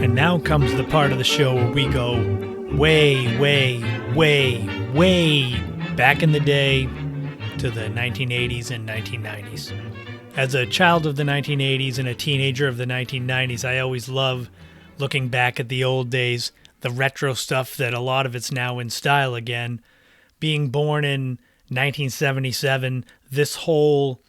And now comes the part of the show where we go way, way, way, way back in the day to the 1980s and 1990s. As a child of the 1980s and a teenager of the 1990s, I always love looking back at the old days, the retro stuff that a lot of it's now in style again. Being born in 1977, this whole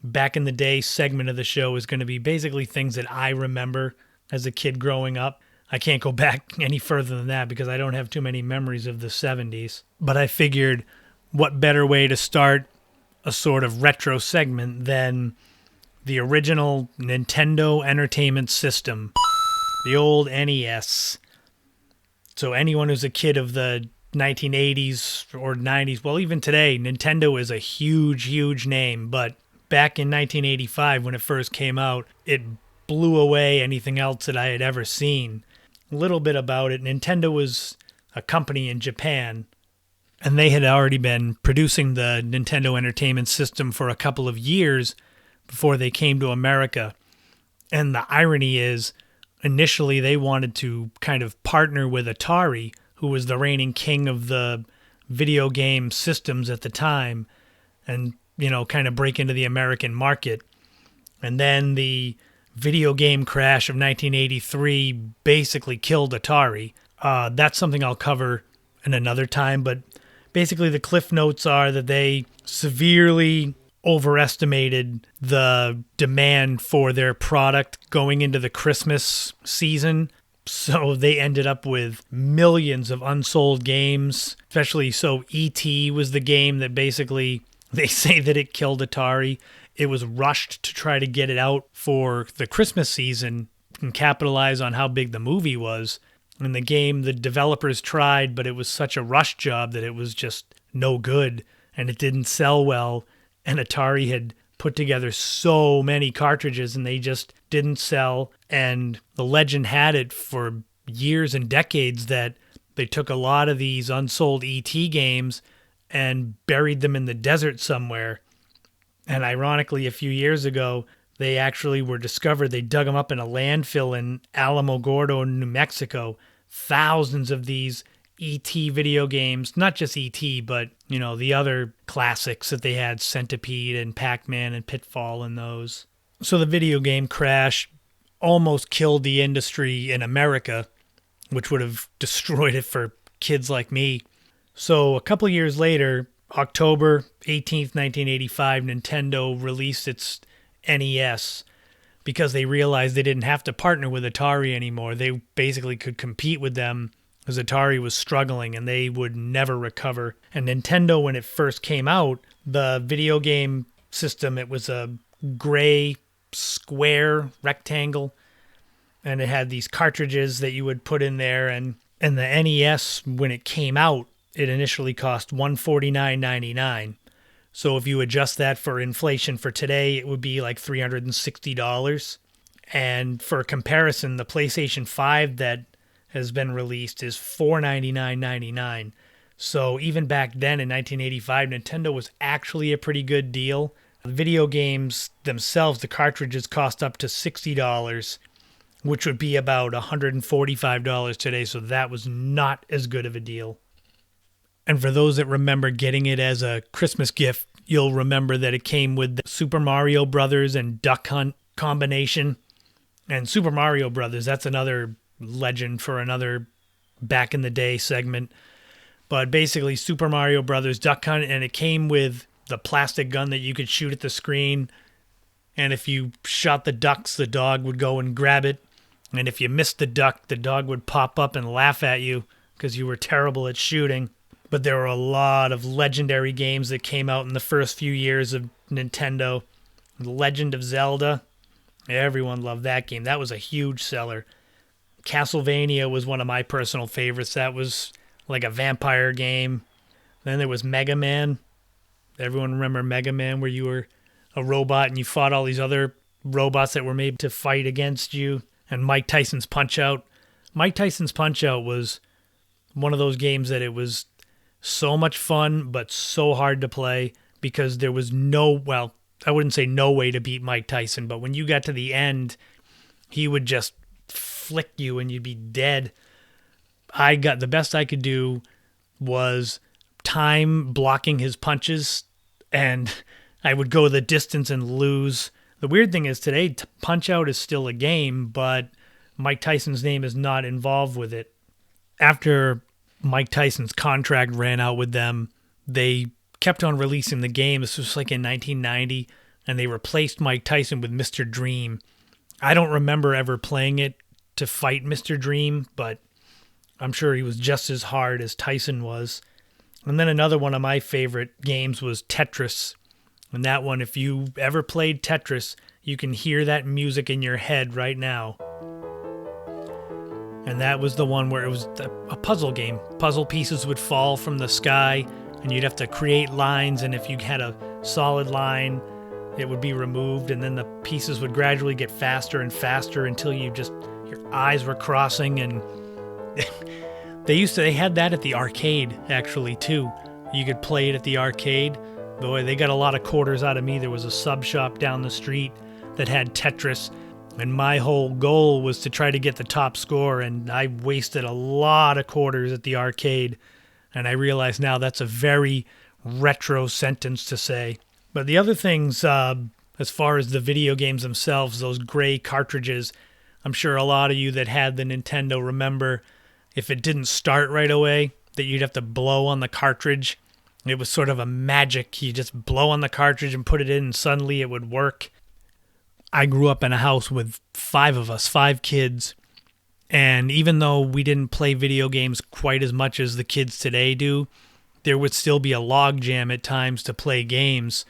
back in the day segment of the show is going to be basically things that I remember as a kid growing up. I can't go back any further than that because I don't have too many memories of the 70s. But I figured what better way to start a sort of retro segment than the original Nintendo Entertainment System, the old NES. So anyone who's a kid of the 1980s or 90s, well, even today, Nintendo is a huge, huge name. But back in 1985, when it first came out, it blew away anything else that I had ever seen. A little bit about it. Nintendo was a company in Japan, and they had already been producing the Nintendo Entertainment System for a couple of years before they came to America. And the irony is, initially they wanted to kind of partner with Atari, who was the reigning king of the video game systems at the time, and, you know, kind of break into the American market. And then the video game crash of 1983 basically killed Atari. That's something I'll cover in another time, but basically the cliff notes are that they severely overestimated the demand for their product going into the Christmas season. So they ended up with millions of unsold games, especially so E.T. was the game that basically they say that it killed Atari. It was rushed to try to get it out for the Christmas season and capitalize on how big the movie was. And the game, the developers tried, but it was such a rush job that it was just no good and it didn't sell well. And Atari had put together so many cartridges and they just didn't sell. And the legend had it for years and decades that they took a lot of these unsold E.T. games and buried them in the desert somewhere. And ironically, a few years ago, they actually were discovered. They dug them up in a landfill in Alamogordo, New Mexico. Thousands of these E.T. video games, not just E.T., but, you know, the other classics that they had, Centipede and Pac-Man and Pitfall and those. So the video game crash almost killed the industry in America, which would have destroyed it for kids like me. So a couple years later, October 18th, 1985, Nintendo released its NES because they realized they didn't have to partner with Atari anymore. They basically could compete with them because Atari was struggling and they would never recover. And Nintendo, when it first came out, the video game system, it was a gray square rectangle, and it had these cartridges that you would put in there. And the NES, when it came out, it initially cost $149.99. So if you adjust that for inflation for today, it would be like $360. And for comparison, the PlayStation 5 that has been released is $499.99. So even back then in 1985, Nintendo was actually a pretty good deal. The video games themselves, the cartridges cost up to $60, which would be about $145 today. So that was not as good of a deal. And for those that remember getting it as a Christmas gift, you'll remember that it came with the Super Mario Brothers and Duck Hunt combination. And Super Mario Brothers, that's another legend for another back in the day segment. But basically Super Mario Brothers, Duck Hunt, and it came with the plastic gun that you could shoot at the screen. And if you shot the ducks, the dog would go and grab it. And if you missed the duck, the dog would pop up and laugh at you because you were terrible at shooting. But there were a lot of legendary games that came out in the first few years of Nintendo. The Legend of Zelda. Everyone loved that game. That was a huge seller. Castlevania was one of my personal favorites. That was like a vampire game. Then there was Mega Man. Everyone remember Mega Man, where you were a robot and you fought all these other robots that were made to fight against you. And Mike Tyson's Punch-Out. Mike Tyson's Punch-Out was one of those games that it was so much fun, but so hard to play. because there was well, I wouldn't say no way to beat Mike Tyson, but when you got to the end, he would just flick you and you'd be dead. The best I could do was time blocking his punches, and I would go the distance and lose. The weird thing is today, Punch-Out is still a game, but Mike Tyson's name is not involved with it. After Mike Tyson's contract ran out with them, they kept on releasing the game. This was like in 1990, and they replaced Mike Tyson with Mr. Dream. I don't remember ever playing it to fight Mr. Dream, but I'm sure he was just as hard as Tyson was. And then another one of my favorite games was Tetris. And that one, if you ever played Tetris, you can hear that music in your head right now. And that was the one where it was a puzzle game. Puzzle pieces would fall from the sky, and you'd have to create lines, and if you had a solid line, it would be removed, and then the pieces would gradually get faster and faster until your eyes were crossing. And they had that at the arcade, actually, too. You could play it at the arcade. Boy, they got a lot of quarters out of me. There was a sub shop down the street that had Tetris, and my whole goal was to try to get the top score, and I wasted a lot of quarters at the arcade, and I realize now that's a very retro sentence to say. But the other things, as far as the video games themselves, those gray cartridges, I'm sure a lot of you that had the Nintendo remember if it didn't start right away, that you'd have to blow on the cartridge. It was sort of a magic. You just blow on the cartridge and put it in, and suddenly it would work. I grew up in a house with 5 kids, and even though we didn't play video games quite as much as the kids today do, there would still be a log jam at times to play games,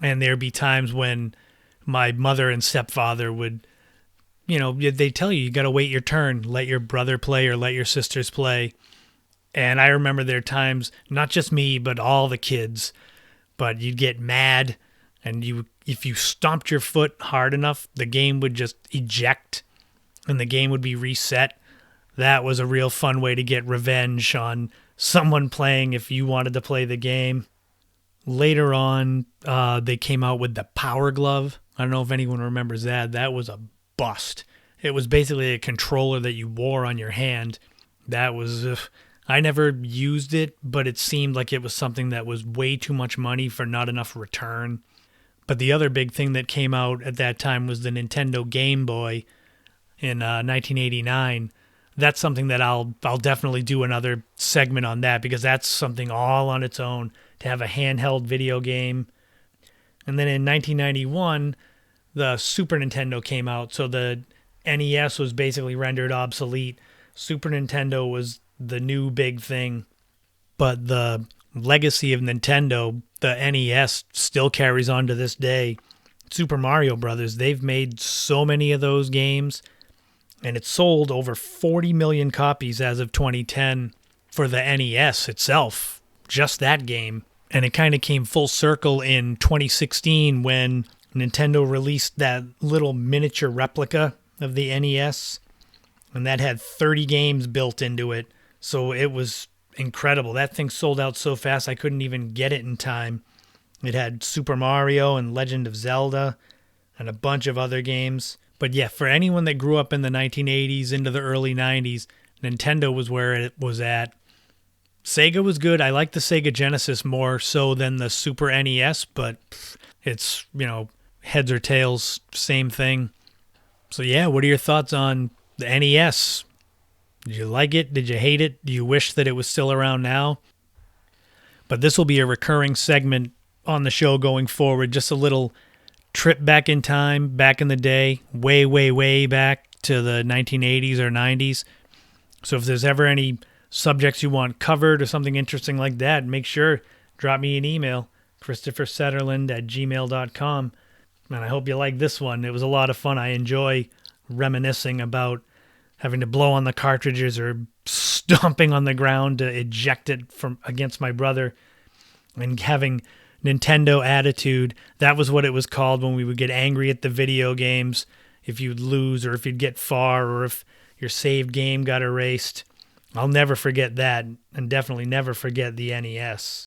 and there'd be times when my mother and stepfather would, they tell you got to wait your turn, let your brother play or let your sisters play. And I remember there are times, not just me, but all the kids, but you'd get mad, and if you stomped your foot hard enough, the game would just eject and the game would be reset. That was a real fun way to get revenge on someone playing if you wanted to play the game. Later on, they came out with the Power Glove. I don't know if anyone remembers that. That was a bust. It was basically a controller that you wore on your hand. That was... I never used it, but it seemed like it was something that was way too much money for not enough return. But the other big thing that came out at that time was the Nintendo Game Boy in 1989. That's something that I'll definitely do another segment on that, because that's something all on its own, to have a handheld video game. And then in 1991, the Super Nintendo came out, so the NES was basically rendered obsolete. Super Nintendo was the new big thing, but the legacy of Nintendo, the NES, still carries on to this day. Super Mario Brothers, they've made so many of those games, and it sold over 40 million copies as of 2010 for the NES itself, just that game. And it kind of came full circle in 2016 when Nintendo released that little miniature replica of the NES, and that had 30 games built into it. So it was incredible. That thing sold out so fast I couldn't even get it in time. It had Super Mario and Legend of Zelda and a bunch of other games. But yeah, for anyone that grew up in the 1980s into the early 90s, Nintendo was where it was at. Sega was good. I like the Sega Genesis more so than the Super NES, but it's, heads or tails, same thing. So yeah, what are your thoughts on the NES? Did you like it? Did you hate it? Do you wish that it was still around now? But this will be a recurring segment on the show going forward. Just a little trip back in time, back in the day, way, way, way back to the 1980s or 90s. So if there's ever any subjects you want covered or something interesting like that, make sure, drop me an email, christophersetterlund@gmail.com. And I hope you like this one. It was a lot of fun. I enjoy reminiscing about having to blow on the cartridges or stomping on the ground to eject it from against my brother, and having Nintendo attitude. That was what it was called when we would get angry at the video games, if you'd lose or if you'd get far or if your saved game got erased. I'll never forget that, and definitely never forget the NES.